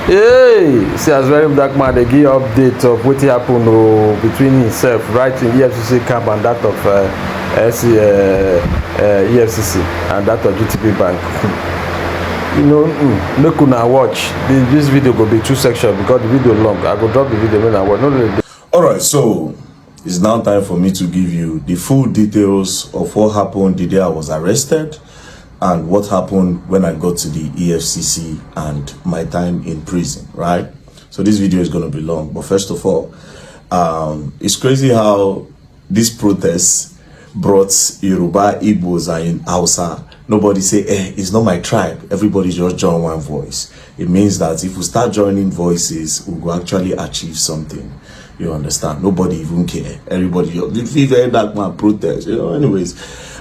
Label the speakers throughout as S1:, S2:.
S1: Hey, see as VeryDarkMan dey give update of wetin happen between himself right in EFCC camp and that of EFCC and that of GTBank. You know, make una watch. This video go be 2 sections because the video long. I go drop the video when I watch. No,
S2: alright, so it's now time for me to give you the full details of what happened the day I was arrested and what happened when I got to the EFCC and my time in prison, right? So this video is going to be long, but first of all, it's crazy how this protest brought Yoruba, Igbos, and Hausa. Nobody say, it's not my tribe. Everybody just join one voice. It means that if we start joining voices, we will actually achieve something. You understand? Nobody even care. Everybody just leave VeryDarkMan protest. You know. Anyways,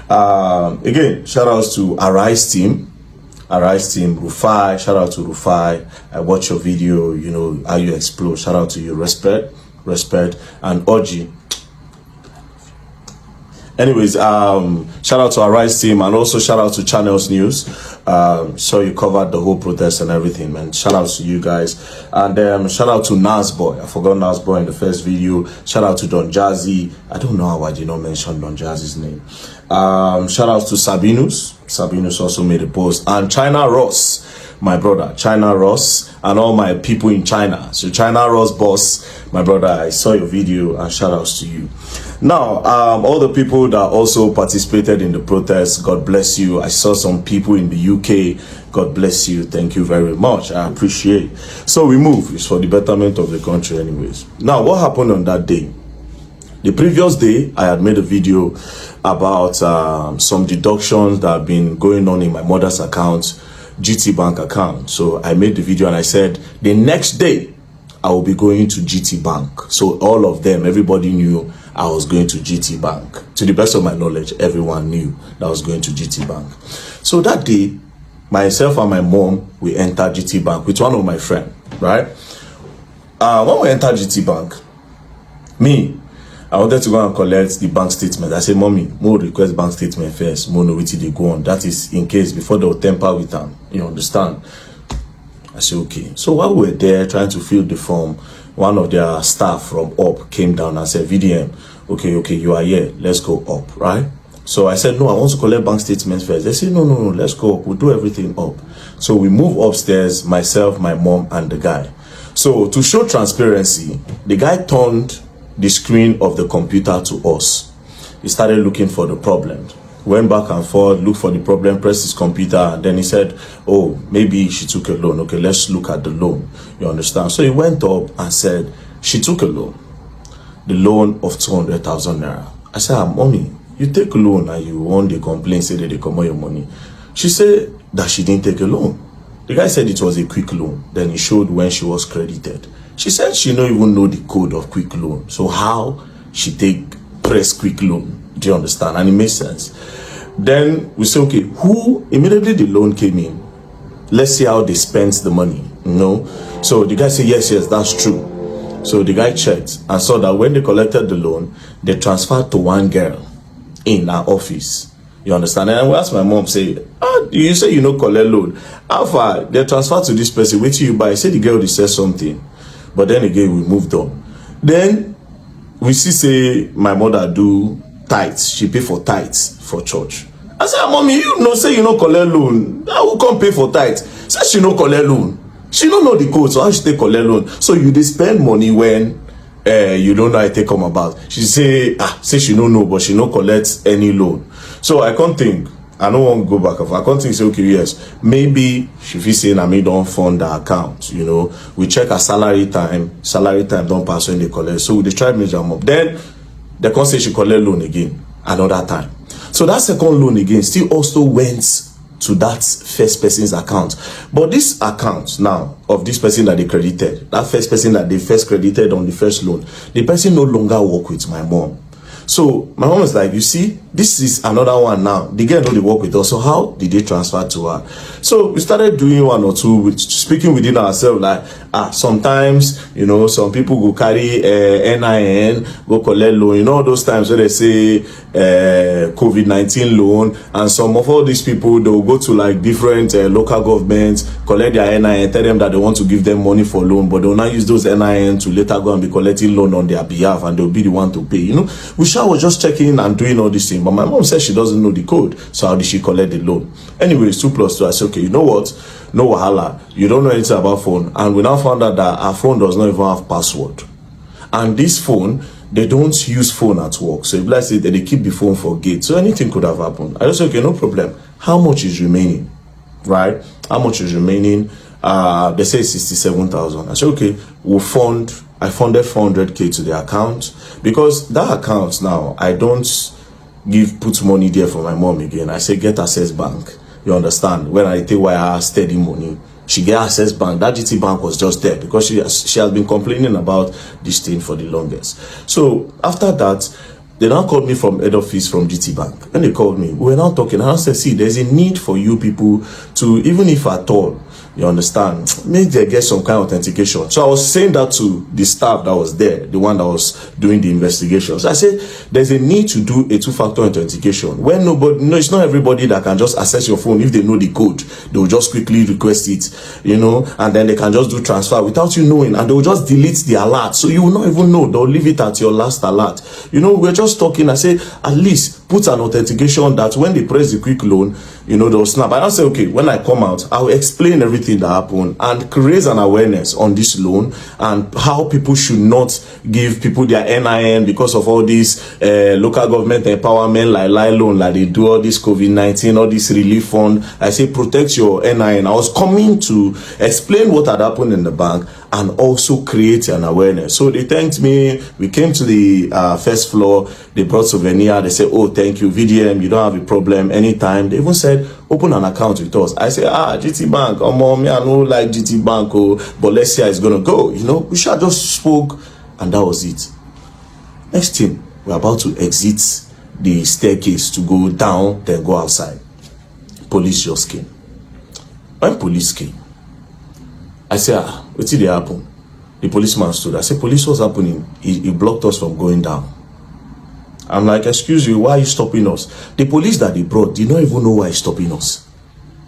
S2: again, shout outs to Arise team, Rufai. Shout out to Rufai. I watch your video. You know how you explode. Shout out to you. Respect, and Oji. Anyways, shout out to Arise team and also shout out to Channels News. So you covered the whole protest and everything, man. Shout out to you guys. And shout out to Nasboy. I forgot Nasboy in the first video. Shout out to Don Jazzy. I don't know how I did not mention Don Jazzy's name. Shout out to Sabinus. Sabinus also made a post. And China Ross, my brother, China Ross, and all my people in China. So China Ross boss, my brother, I saw your video and shout outs to you. Now, all the people that also participated in the protest, God bless you. I saw some people in the UK. God bless you. Thank you very much. I appreciate. So we move. It's for the betterment of the country anyways. Now, what happened on that day? The previous day, I had made a video about some deductions that have been going on in my mother's account, GTBank account. So I made the video and I said, the next day, I will be going to GTBank. So all of them, everybody knew I was going to GTBank. To the best of my knowledge, everyone knew that I was going to GTBank. So that day, myself and my mom, we entered GTBank with one of my friends, right? When we entered GTBank, I wanted to go and collect the bank statement. I said, Mommy, more request bank statement first. More know what they go on. That is in case before they will tamper with them. You understand? I said, okay. So while we were there trying to fill the form, one of their staff from up came down and said, VDM, okay, you are here. Let's go up, right? So I said, no, I want to collect bank statements first. They said, no, let's go up. We'll do everything up. So we move upstairs, myself, my mom, and the guy. So to show transparency, the guy turned the screen of the computer to us. He started looking for the problem. Went back and forth, looked for the problem, pressed his computer, and then he said, oh, maybe she took a loan. Okay, let's look at the loan. You understand? So he went up and said, she took a loan. The loan of 200,000 naira. I said, Mommy, you take a loan and you want the complaint, say that they come on your money. She said that she didn't take a loan. The guy said it was a quick loan. Then he showed when she was credited. She said she don't even know the code of quick loan. So how she press quick loan? Do you understand? And it makes sense. Then we say, okay, who immediately the loan came in? Let's see how they spent the money. So the guy said, yes, that's true. So the guy checked and saw that when they collected the loan, they transferred to one girl in our office. You understand? And I asked my mom, say, you say you know collect loan. How far? They transferred to this person. Wait till you buy. I said the girl they said something. But then again, we moved on. Then we see, say, my mother do tithes. She pay for tithes for church. I said, Mommy, you know, say you know collect loan. I will come pay for tithes. Say she no collect loan. She don't know the code, so how she take collect loan? So you dey spend money when you don't know how it take come about. She say she don't know, but she no collect any loan. So I can't think. I don't want to go back. I can't think, say, okay, yes, maybe she feel saying I don't fund the account. We check her salary time don't pass when they collect. So they try to measure them up. Then they can't say she collect loan again another time. So that second loan again still also went to that first person's account. But this account now of this person that they credited, that first person that they first credited on the first loan, the person no longer work with my mom. So my mom was like, you see, this is another one now. The girl know they work with us. So how did they transfer to her? So we started doing one or two, speaking within ourselves, like, sometimes, you know, some people go carry NIN, go collect loan. You know those times where they say COVID-19 loan, and some of all these people, they'll go to like different local governments, collect their NIN, tell them that they want to give them money for loan, but they'll not use those NIN to later go and be collecting loan on their behalf, and they'll be the one to pay. You know, Sh0ck was just checking and doing all this thing, but my mom said she doesn't know the code, so how did she collect the loan? Anyways, 2 + 2. I said, okay, you know what? No wahala. You don't know anything about phone, and we now found out that our phone does not even have password. And this phone, they don't use phone at work. So if let's say that they keep the phone for gate, so anything could have happened. I just said, okay, no problem. How much is remaining? Right? How much is remaining? They say 67,000. I said, okay, I funded 400k to the account, because that account now, I don't put money there for my mom again. I say, get Access Bank. You understand? When I take wire steady money, she get Access Bank. That GTBank was just there because she has been complaining about this thing for the longest. So after that, they now called me from head office from GTBank. When they called me, we were now talking, and I said, see, there's a need for you people to, even if at all, you understand, maybe they get some kind of authentication. So I was saying that to the staff that was there, the one that was doing the investigations. So I said, there's a need to do a 2-factor authentication. When it's not everybody that can just access your phone. If they know the code, they will just quickly request it, you know, and then they can just do transfer without you knowing, and they will just delete the alert. So you will not even know. They'll leave it at your last alert. You know, we're just talking. I say, at least put an authentication that when they press the quick loan, you know, they'll snap. And I say, okay, when I come out, I'll explain everything that happened and raise an awareness on this loan and how people should not give people their NIN because of all this local government empowerment, like loan, like they do all this COVID-19, all this relief fund. I say, protect your NIN. I was coming to explain what had happened in the bank and also create an awareness. So they thanked me. We came to the first floor. They brought souvenir. They said, oh, thank you, VDM. You don't have a problem anytime. They even said, open an account with us. I said, GTBank. Oh, mom, I know like GTBank, oh, but let's see how it's going to go. You know, Sh0ck just spoke, and that was it. Next thing, we're about to exit the staircase to go down, then go outside. Police just came. When police came, I said, what did happen? The policeman stood. I said, police, what's happening? He blocked us from going down. I'm like, excuse you, why are you stopping us? The police that they brought did not even know why he's stopping us.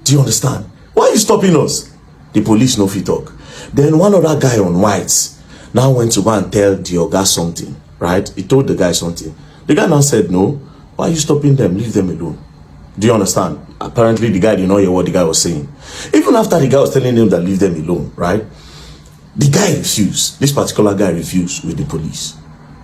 S2: Do you understand? Why are you stopping us? The police no fit talk. Then one other guy on whites now went to go and tell the oga something, right? He told the guy something. The guy now said, no, why are you stopping them? Leave them alone. Do you understand? Apparently the guy did not hear what the guy was saying. Even after the guy was telling him that leave them alone, right? The guy refused. This particular guy refused with the police.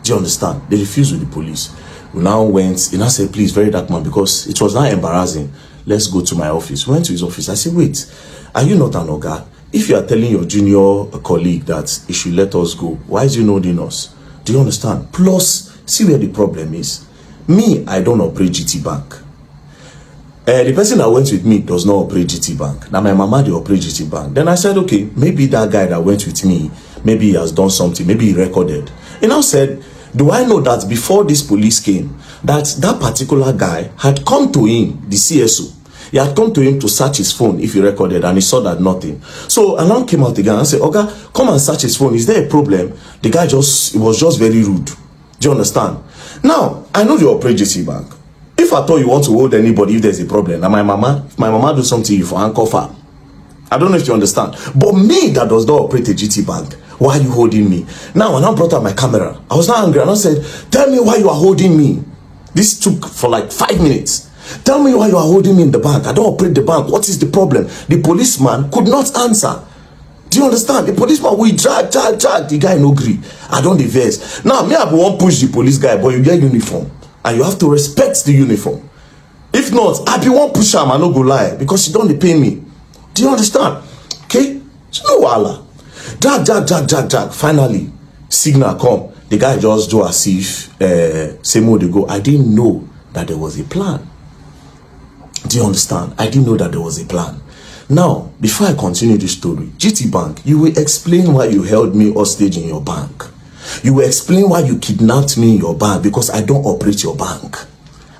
S2: Do you understand? They refused with the police. We now went, he now said, please, VeryDarkMan, because it was now embarrassing. Let's go to my office. We went to his office. I said, wait, are you not an oga? If you are telling your junior colleague that he should let us go, why is he not holding us? Do you understand? Plus, see where the problem is. Me, I don't operate GTBank. The person that went with me does not operate GTBank. Now my mama, they operate GTBank. Then I said, okay, maybe that guy that went with me, maybe he has done something, maybe he recorded. He now said, do I know that before this police came, that particular guy had come to him, the CSO. He had come to him to search his phone if he recorded, and he saw that nothing. So alarm came out again and said, okay, come and search his phone. Is there a problem? The guy was just very rude. Do you understand? Now, I know you operate GTBank. If I thought you want to hold anybody if there's a problem, now my mama do something you for handcuff her. I don't know if you understand. But me that does not operate a GTBank, why are you holding me? Now, when I brought out my camera, I was not angry, and I said, tell me why you are holding me. This took for like 5 minutes. Tell me why you are holding me in the bank. I don't operate the bank. What is the problem? The policeman could not answer. Do you understand? The policeman, we drag. The guy no agree. I don't diverse. Now, me, I won't push the police guy, but you get uniform. And you have to respect the uniform. If not, I be one push him, I no go lie, because you don't pay me. Do you understand? Okay? So no wala. Drag. Finally, signal come. The guy just do as if same way they go. I didn't know that there was a plan. Do you understand? I didn't know that there was a plan. Now, before I continue the story, GTBank, you will explain why you held me hostage in your bank. You will explain why you kidnapped me in your bank, because I don't operate your bank.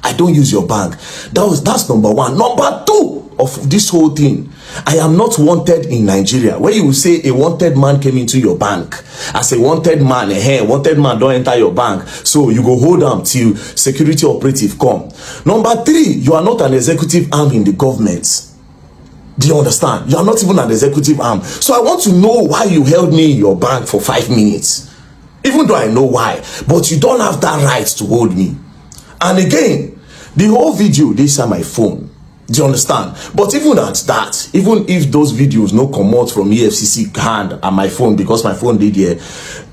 S2: I don't use your bank. That's number one. Number two of this whole thing. I am not wanted in Nigeria. Where you will say a wanted man came into your bank. As a wanted man, wanted man don't enter your bank. So you go hold them till security operative come. Number 3, you are not an executive arm in the government. Do you understand? You are not even an executive arm. So I want to know why you held me in your bank for 5 minutes. Even though I know why. But you don't have that right to hold me. And again, the whole video, this is my phone. Do you understand? But even at that, even if those videos no come out from EFCC hand and my phone, because my phone did here,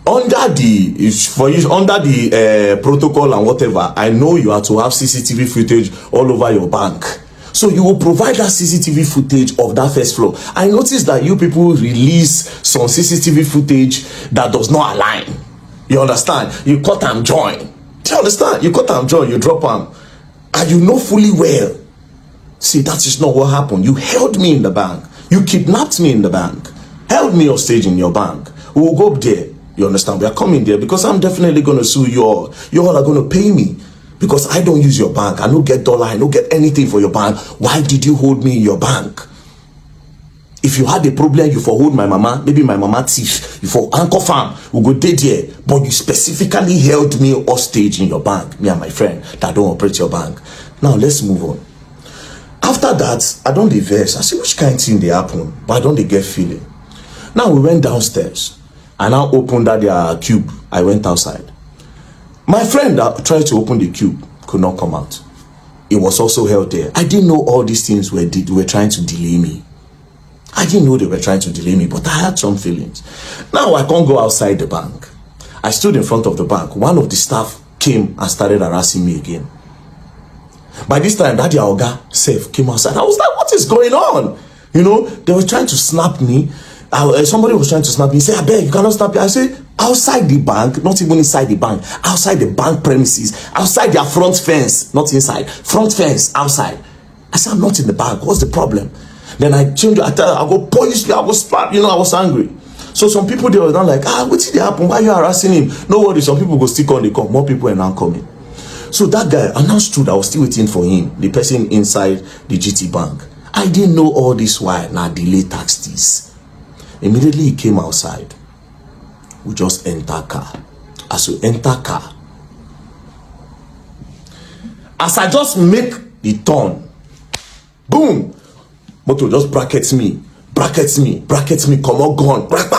S2: under the protocol and whatever, I know you have to have CCTV footage all over your bank. So you will provide that CCTV footage of that first floor. I noticed that you people release some CCTV footage that does not align. You understand? You cut and join. Do you understand? You cut and join, you drop them. And you know fully well. See, that is not what happened. You held me in the bank. You kidnapped me in the bank. Held me hostage in your bank. We will go up there. You understand? We are coming there because I'm definitely going to sue you all. You all are going to pay me. Because I don't use your bank. I don't get dollar. I don't get anything for your bank. Why did you hold me in your bank? If you had a problem, you for hold my mama. Maybe my mama thief. You for anchor farm. We go dead here. But you specifically held me hostage in your bank. Me and my friend that don't operate your bank. Now let's move on. After that, I don't diverse. I say, which kind of thing they happen? But I don't get feeling. Now we went downstairs. I now opened that their cube. I went outside. My friend that tried to open the cube could not come out. It was also held there. I didn't know all these things were trying to delay me. I didn't know they were trying to delay me, but I had some feelings. Now I can't go outside the bank. I stood in front of the bank. One of the staff came and started harassing me again. By this time, that Oga self came outside. I was like, what is going on? You know, they were trying to snap me. Somebody was trying to snap me. He said, I beg, you cannot snap me. I said, outside the bank, not even inside the bank, outside the bank premises, outside their front fence, not inside, front fence, outside. I said, I'm not in the bank. What's the problem? Then I changed, I go police me, I go slap, you know, I was angry. So some people, they were not like, what did happen? Why are you harassing him? No worry, some people go stick on the come. More people are now coming. So that guy announced I was still waiting for him, the person inside the GTBank. I didn't know all this while. Now delay tax this. Immediately he came outside. We just enter car. As we enter car, as I just make the turn, boom, motor just brackets me, come on, gun, brack.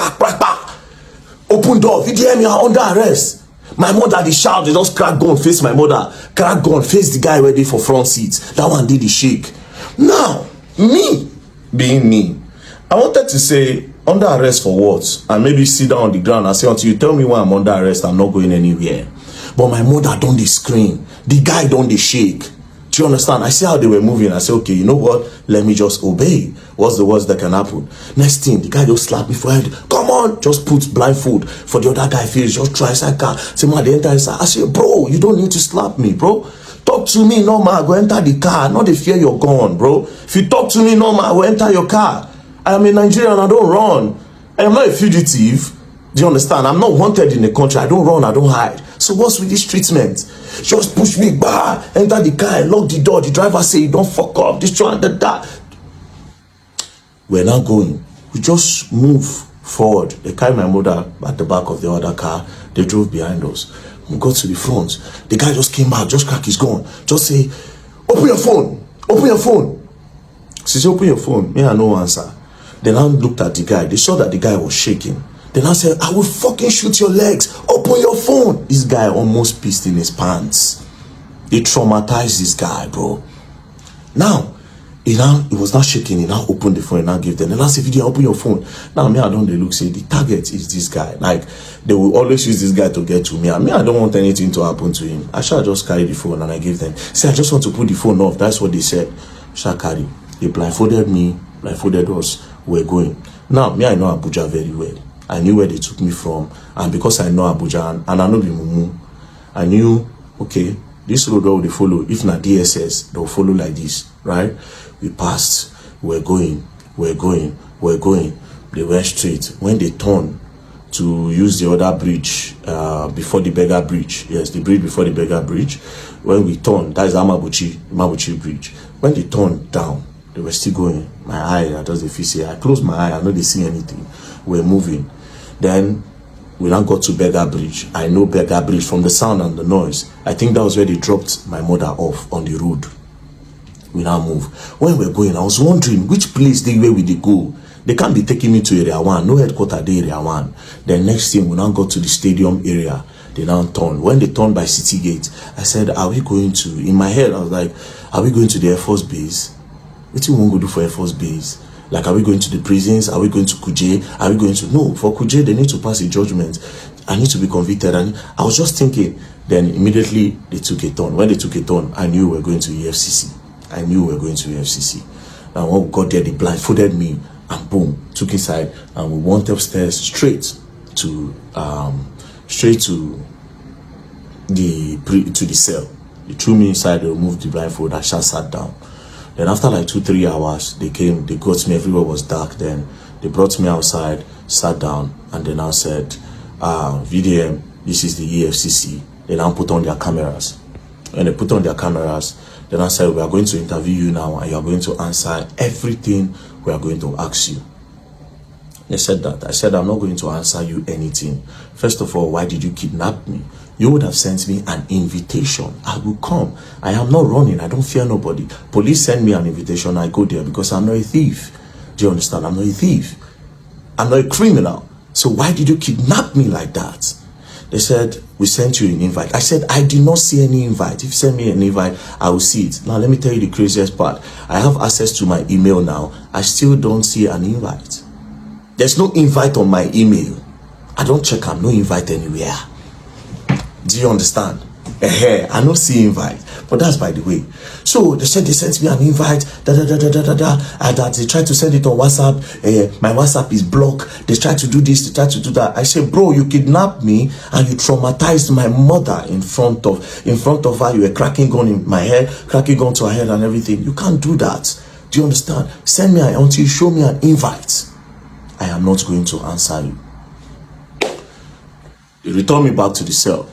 S2: Open door, VDM, you are under arrest. My mother, they shout, they just crack gun, face my mother, crack gun, face the guy ready for front seats. That one did the shake. Now, me, being me, I wanted to say, under arrest for what? And maybe sit down on the ground and say, until you tell me why I'm under arrest, I'm not going anywhere. But my mother don't dey scream. The guy don't dey shake. Do you understand? I see how they were moving. I say, okay, you know what? Let me just obey. What's the worst that can happen? Next thing, the guy just slapped me for head. Come on, just put blindfold for the other guy face. Just try inside car. Say, man, the enter inside. I say, bro, you don't need to slap me, bro. Talk to me normal. Go enter the car. Not the fear you're gone, bro. If you talk to me normal, I will enter your car. I am a Nigerian. I don't run. I am not a fugitive. Do you understand? I'm not wanted in the country. I don't run. I don't hide. So what's with this treatment? Just push me back, enter the car, lock the door. The driver say, don't fuck up. This one, that. We're now going. We just move forward. They carry my mother at the back of the other car. They drove behind us. We got to the front. The guy just came back, just crack his gun. Just say, open your phone. Open your phone. She said, open your phone. Me, I no answer. Then I looked at the guy. They saw that the guy was shaking. Then I said, I will fucking shoot your legs. Open your phone. This guy almost pissed in his pants. They traumatized this guy, bro. Now, he was not shaking. He now opened the phone and now gave them. And I said, VDM, open your phone. Now, me, I don't look, say, the target is this guy. Like, they will always use this guy to get to me. And me, I don't want anything to happen to him. I shall just carry the phone and I give them. Say, I just want to put the phone off. That's what they said. Shall carry. They blindfolded me, blindfolded us. We're going. Now, me, I know Abuja very well. I knew where they took me from, and because I know Abuja and I know the Mumu, I knew, okay, this road will they follow. If not DSS, they'll follow like this, right? We passed, we're going. They went straight. When they turned to use the other bridge, before the Beggar Bridge, yes, the bridge before the Beggar Bridge, when we turned, that is Mabuchi Bridge. When they turned down, They were still going. My eye, I just feel say I closed my eye, I know they see anything. We're moving. Then we now got to Beggar Bridge. I know Beggar Bridge from the sound and the noise. I think that was where they dropped my mother off on the road. We now move. When we're going, I was wondering which place where we did go. They can't be taking me to area 1. No headquarters there, area 1. Then next thing, we now got to the stadium area. They now turned. When they turned by City Gate, I said, are we going to, in my head, I was like, are we going to the Air Force Base? What do you want to do for Air Force Base? Like, are we going to the prisons? Are we going to Kuje? Are we going to, no, for Kuje, they need to pass a judgment. I need to be convicted. And I was just thinking, then immediately they took a turn. When they took a turn, I knew we were going to EFCC. I knew we were going to EFCC. And when we got there, they blindfolded me and boom, took inside, and we went upstairs straight to the cell. They threw me inside, they removed the blindfold, I just sat down. Then after like 2-3 hours, they came, they got me, everywhere was dark. Then they brought me outside, sat down, and they now said, VDM, this is the EFCC. They now put on their cameras. When they put on their cameras, then I said, we are going to interview you now, and you are going to answer everything we are going to ask you. They said that. I said, I'm not going to answer you anything. First of all, why did you kidnap me? You would have sent me an invitation. I will come. I am not running. I don't fear nobody. Police send me an invitation. I go there because I'm not a thief. Do you understand? I'm not a thief. I'm not a criminal. So why did you kidnap me like that? They said, we sent you an invite. I said, I did not see any invite. If you send me an invite, I will see it. Now, let me tell you the craziest part. I have access to my email now. I still don't see an invite. There's no invite on my email. I don't check. I'm no invite anywhere. Do you understand? I don't see invite. But that's by the way. So they said they sent me an invite. And that they tried to send it on WhatsApp. My WhatsApp is blocked. They tried to do this. They tried to do that. I said, bro, you kidnapped me and you traumatized my mother in front of her. You were cracking gun in my head, cracking gun to her head and everything. You can't do that. Do you understand? Send me until you show me an invite. I am not going to answer you. They returned me back to the cell.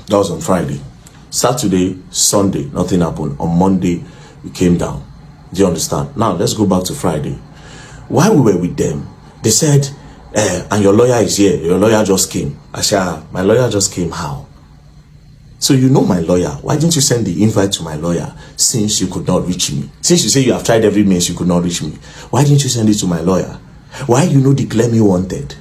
S2: That was on Friday. Saturday, Sunday, nothing happened. On Monday, we came down. Do you understand? Now, let's go back to Friday. While we were with them, they said, and your lawyer is here. Your lawyer just came. I said, my lawyer just came. How? So you know my lawyer. Why didn't you send the invite to my lawyer since you could not reach me? Since you say you have tried every means, you could not reach me. Why didn't you send it to my lawyer? Why declare me wanted?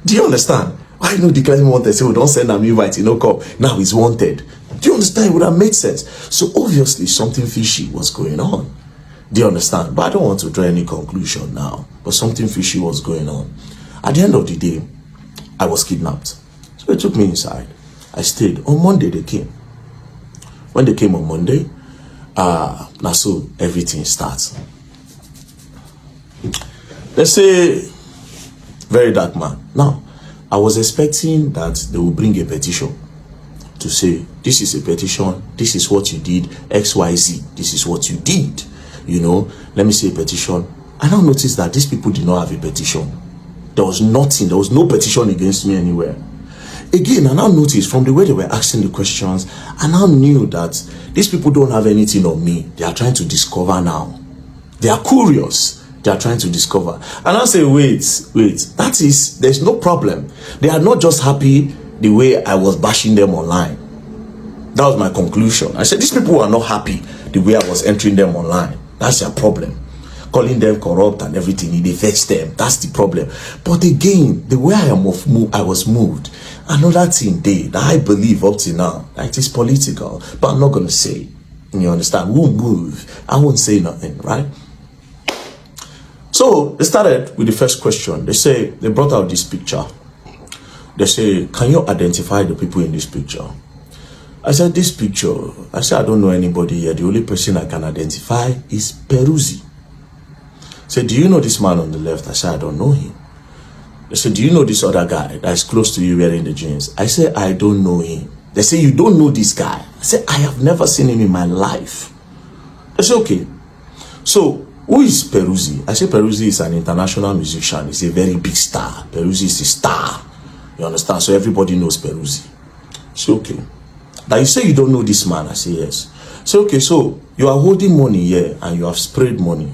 S2: Do you understand? Why declare me wanted? Say, we don't send an invite, come. Now he's wanted. Do you understand? It would have made sense. So obviously something fishy was going on. Do you understand? But I don't want to draw any conclusion now. But something fishy was going on. At the end of the day, I was kidnapped. So they took me inside. I stayed. On Monday they came. When they came on Monday, now so everything starts. Let's say VeryDarkMan. Now, I was expecting that they will bring a petition to say, this is a petition, this is what you did, XYZ, this is what you did. Let me say a petition. I now noticed that these people did not have a petition. There was nothing, there was no petition against me anywhere. Again, I now noticed from the way they were asking the questions, I now knew that these people don't have anything on me. They are trying to discover now. They are curious. They are trying to discover. And I say, wait, there's no problem. They are not just happy the way I was bashing them online. That was my conclusion. I said, these people are not happy the way I was entering them online. That's their problem. Calling them corrupt and everything, they vex them. That's the problem. But again, the way I was moved, another thing that I believe up to now, it is political, but I'm not going to say. You understand? We won't move. I won't say nothing, right? So they started with the first question. They brought out this picture. They say, can you identify the people in this picture? I said, this picture, I don't know anybody here. The only person I can identify is Peruzzi. Say, do you know this man on the left? I said, I don't know him. They said, do you know this other guy that's close to you wearing the jeans? I said, I don't know him. They say, you don't know this guy? I said, I have never seen him in my life. They said, okay. So, who is Peruzzi? I say Peruzzi is an international musician. He's a very big star. Peruzzi is a star. You understand? So everybody knows Peruzzi. So, okay. Now you say you don't know this man. I say yes. So, okay, so you are holding money here and you have sprayed money.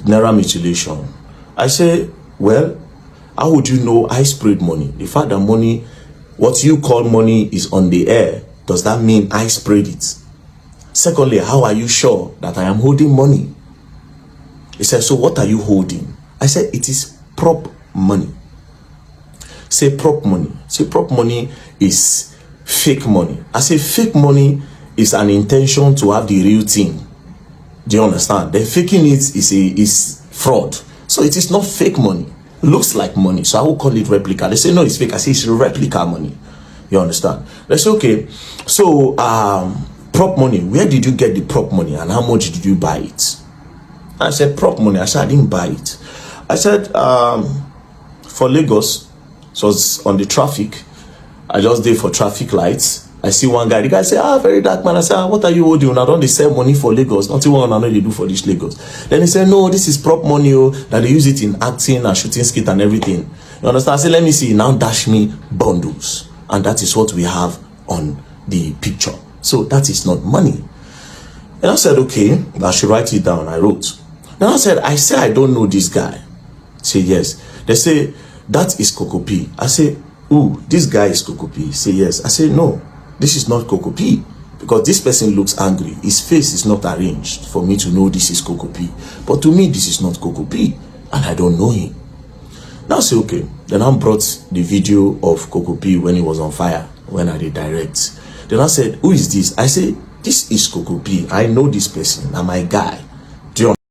S2: naira mutilation. I say, well, how would you know I sprayed money? The fact that money, what you call money, is on the air, does that mean I sprayed it? Secondly, how are you sure that I am holding money? He said, so what are you holding? I said, it is prop money. Say prop money. Say prop money is fake money. I say fake money is an intention to have the real thing. Do you understand? Then faking it is fraud. So it is not fake money. It looks like money. So I will call it replica. They say no, it's fake. I say it's replica money. You understand? They say okay. So prop money. Where did you get the prop money and how much did you buy it? I said prop money. I said I didn't buy it. I said for Lagos. So I was on the traffic. I just did for traffic lights. I see one guy. The guy say, VeryDarkMan. I said, what are you holding? I don't they sell money for Lagos. Nothing one I know they do for this Lagos. Then he said, no, this is prop money. That they use it in acting and shooting skit and everything. You understand? I said, let me see. Now dash me bundles. And that is what we have on the picture. So that is not money. And I said, okay, I should write it down. I wrote. Then I said, I don't know this guy. Say yes. They say, that is Coco P. I say, ooh, this guy is Coco P. Say yes. I say, no, this is not Coco P. Because this person looks angry. His face is not arranged for me to know this is Coco P. But to me, this is not Coco P. And I don't know him. Now I say, okay. Then I brought the video of Coco P when he was on fire, when I did direct. Then I said, who is this? I say, this is Coco P. I know this person. I'm my guy.